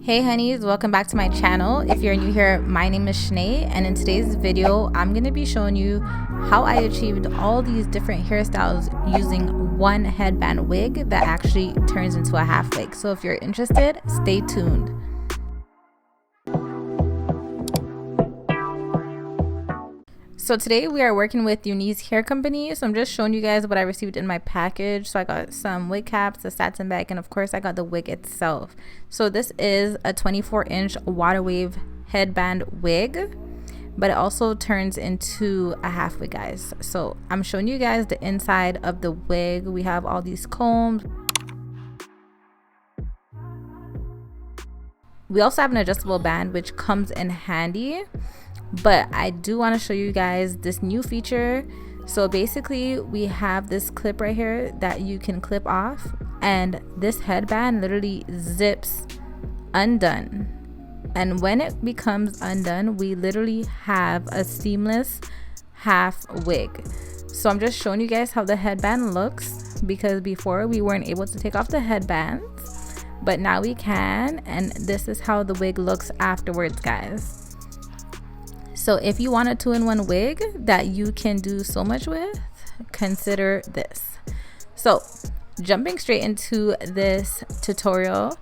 Hey honeys, welcome back to my channel. If you're new here, my name is Shanae, and in today's video I'm going to be showing you how I achieved all these different hairstyles using one headband wig that actually turns into a half wig. So if you're interested, stay tuned. So today we are working with Unice Hair Company. So I'm just showing you guys what I received in my package. So I got some wig caps, a satin bag, and of course I got the wig itself. So this is a 24-inch water wave headband wig, but it also turns into a half wig, guys. So I'm showing you guys the inside of the wig. We have all these combs. We also have an adjustable band, which comes in handy. But I do want to show you guys this new feature. So basically we have this clip right here that you can clip off, and this headband literally zips undone, and when it becomes undone we literally have a seamless half wig. So I'm just showing you guys how the headband looks, because before we weren't able to take off the headbands, but now we can, and this is how the wig looks afterwards, guys. So if you want a two-in-one wig that you can do so much with, consider this. So jumping straight into this tutorial,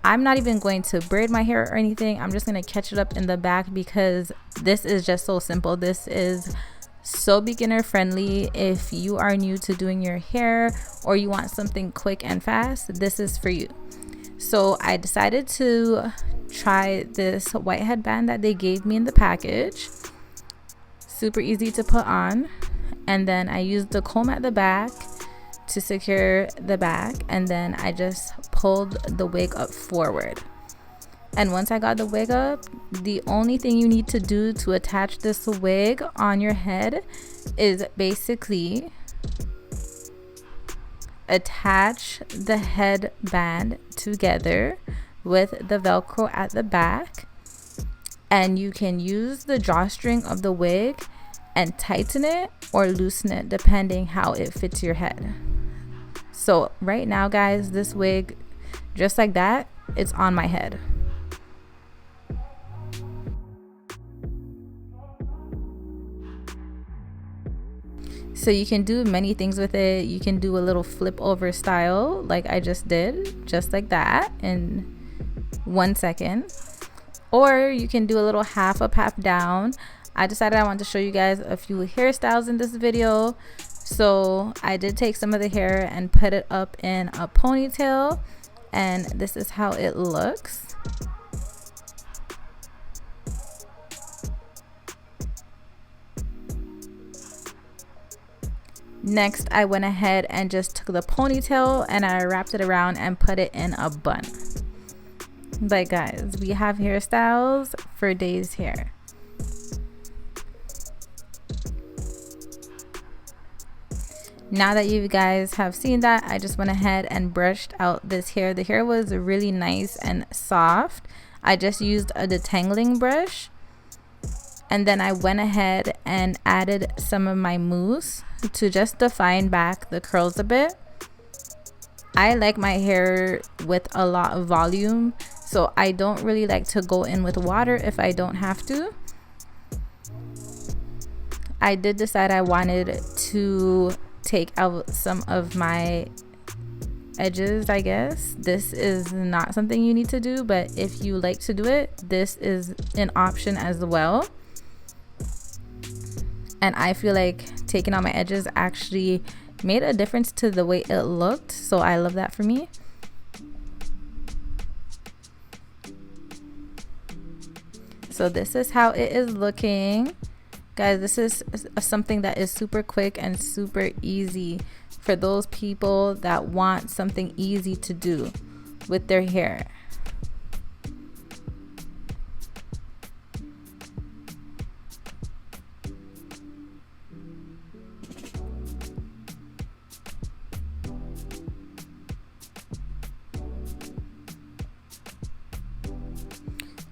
I'm not even going to braid my hair or anything. I'm just going to catch it up in the back because this is just so simple. This is so beginner friendly. If you are new to doing your hair or you want something quick and fast, this is for you. So I decided to try this white headband that they gave me in the package. Super easy to put on, and then I used the comb at the back to secure the back, and then I just pulled the wig up forward. And once I got the wig up, the only thing you need to do to attach this wig on your head is basically attach the headband together with the velcro at the back, and you can use the drawstring of the wig and tighten it or loosen it depending how it fits your head. So right now, guys, this wig, just like that, it's on my head. So you can do many things with it. You can do a little flip over style like I just did, just like that in 1 second, or you can do a little half up, half down. I decided I wanted to show you guys a few hairstyles in this video, so I did take some of the hair and put it up in a ponytail, and this is how it looks. Next, I went ahead and just took the ponytail and I wrapped it around and put it in a bun. But guys, we have hairstyles for days here. Now that you guys have seen that, I just went ahead and brushed out this hair. The hair was really nice and soft. I just used a detangling brush, and then I went ahead and added some of my mousse to just define back the curls a bit. I like my hair with a lot of volume, so I don't really like to go in with water if I don't have to. I did decide I wanted to take out some of my edges, I guess. This is not something you need to do, but if you like to do it, this is an option as well. And I feel like taking out my edges actually made a difference to the way it looked, so I love that for me. So this is how it is looking, guys. This is something that is super quick and super easy for those people that want something easy to do with their hair.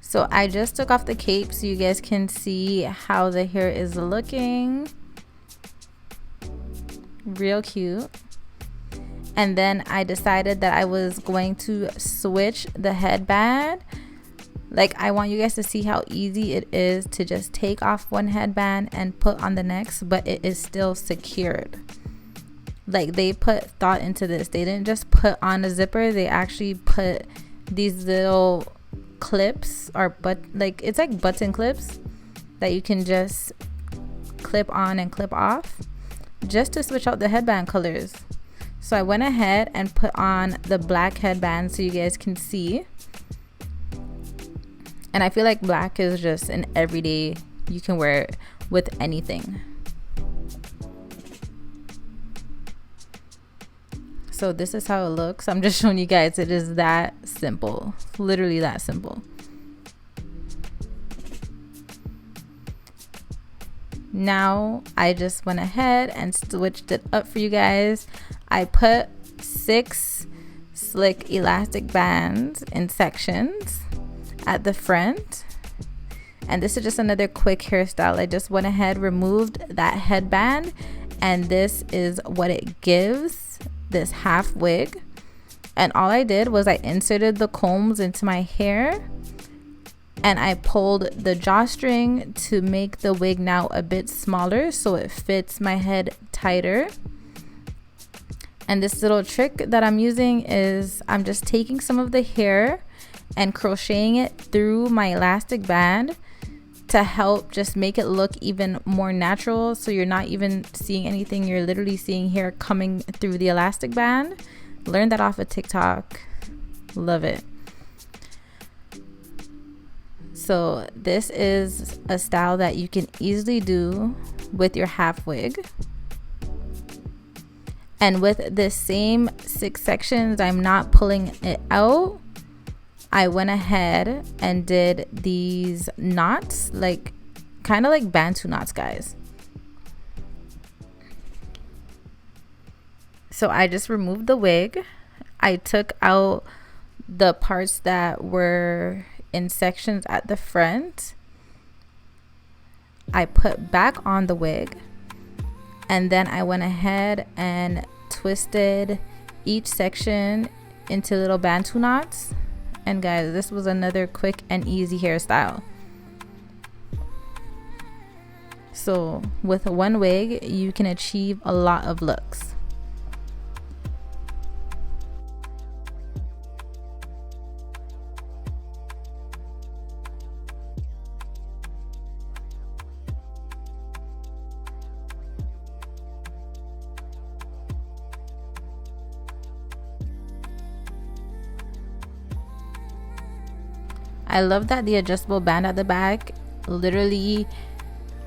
So I just took off the cape so you guys can see how the hair is looking. Real cute. And then I decided that I was going to switch the headband. Like, I want you guys to see how easy it is to just take off one headband and put on the next, but it is still secured. Like, they put thought into this. They didn't just put on a zipper, they actually put these little clips, or it's like button clips that you can just clip on and clip off, just to switch out the headband colors. So I went ahead and put on the black headband so you guys can see. And I feel like black is just an everyday, you can wear it with anything. So this is how it looks. I'm just showing you guys, it is that simple, literally that simple. Now I just went ahead and switched it up for you guys. I put 6 slick elastic bands in sections at the front, and this is just another quick hairstyle. I just went ahead, removed that headband, and this is what it gives, this half wig. And all I did was I inserted the combs into my hair, and I pulled the drawstring to make the wig now a bit smaller so it fits my head tighter. And this little trick that I'm using is I'm just taking some of the hair and crocheting it through my elastic band to help just make it look even more natural. So you're not even seeing anything, you're literally seeing hair coming through the elastic band. Learned that off of TikTok. Love it. So this is a style that you can easily do with your half wig. And with the same 6 sections, I'm not pulling it out. I went ahead and did these knots, like kind of like bantu knots, guys. So I just removed the wig. I took out the parts that were in sections at the front. I put back on the wig, and then I went ahead and twisted each section into little bantu knots. And guys, this was another quick and easy hairstyle. So with one wig, you can achieve a lot of looks. I love that the adjustable band at the back literally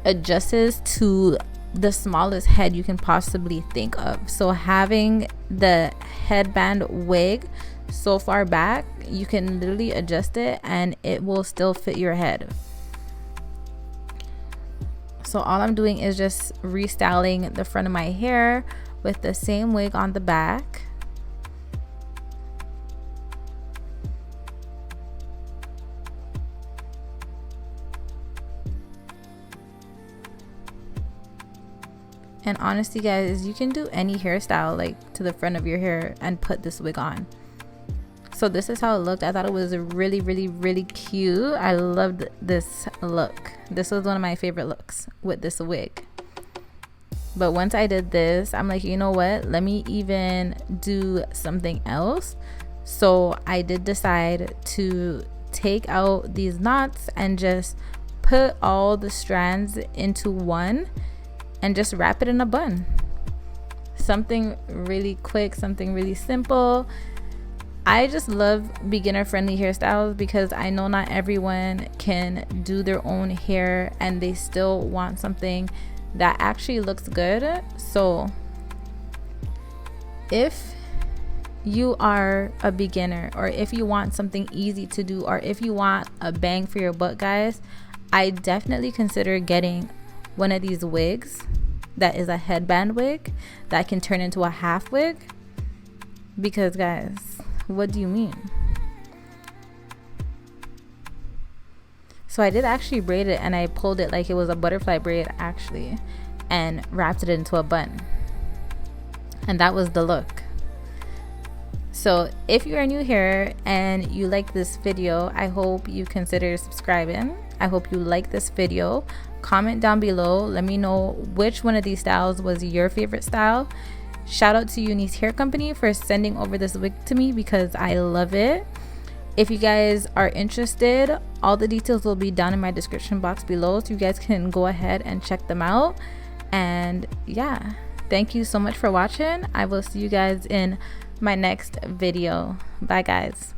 adjusts to the smallest head you can possibly think of. So having the headband wig so far back, you can literally adjust it and it will still fit your head. So all I'm doing is just restyling the front of my hair with the same wig on the back. And honestly, guys, you can do any hairstyle like to the front of your hair and put this wig on. So this is how it looked. I thought it was really, really, really cute. I loved this look. This was one of my favorite looks with this wig. But once I did this, I'm like, you know what? Let me even do something else. So I did decide to take out these knots and just put all the strands into one and just wrap it in a bun. Something really quick, something really simple. I just love beginner friendly hairstyles because I know not everyone can do their own hair and they still want something that actually looks good. So if you are a beginner, or if you want something easy to do, or if you want a bang for your buck, guys, I definitely consider getting one of these wigs that is a headband wig that can turn into a half wig. Because guys, what do you mean? So I did actually braid it, and I pulled it like it was a butterfly braid actually, and wrapped it into a bun, and that was the look. So if you are new here and you like this video, I hope you consider subscribing. I hope you like this video. Comment down below, let me know which one of these styles was your favorite style. Shout out to Unice Hair Company for sending over this wig to me because I love it. If you guys are interested, all the details will be down in my description box below, so you guys can go ahead and check them out. And yeah, thank you so much for watching. I will see you guys in my next video. Bye guys.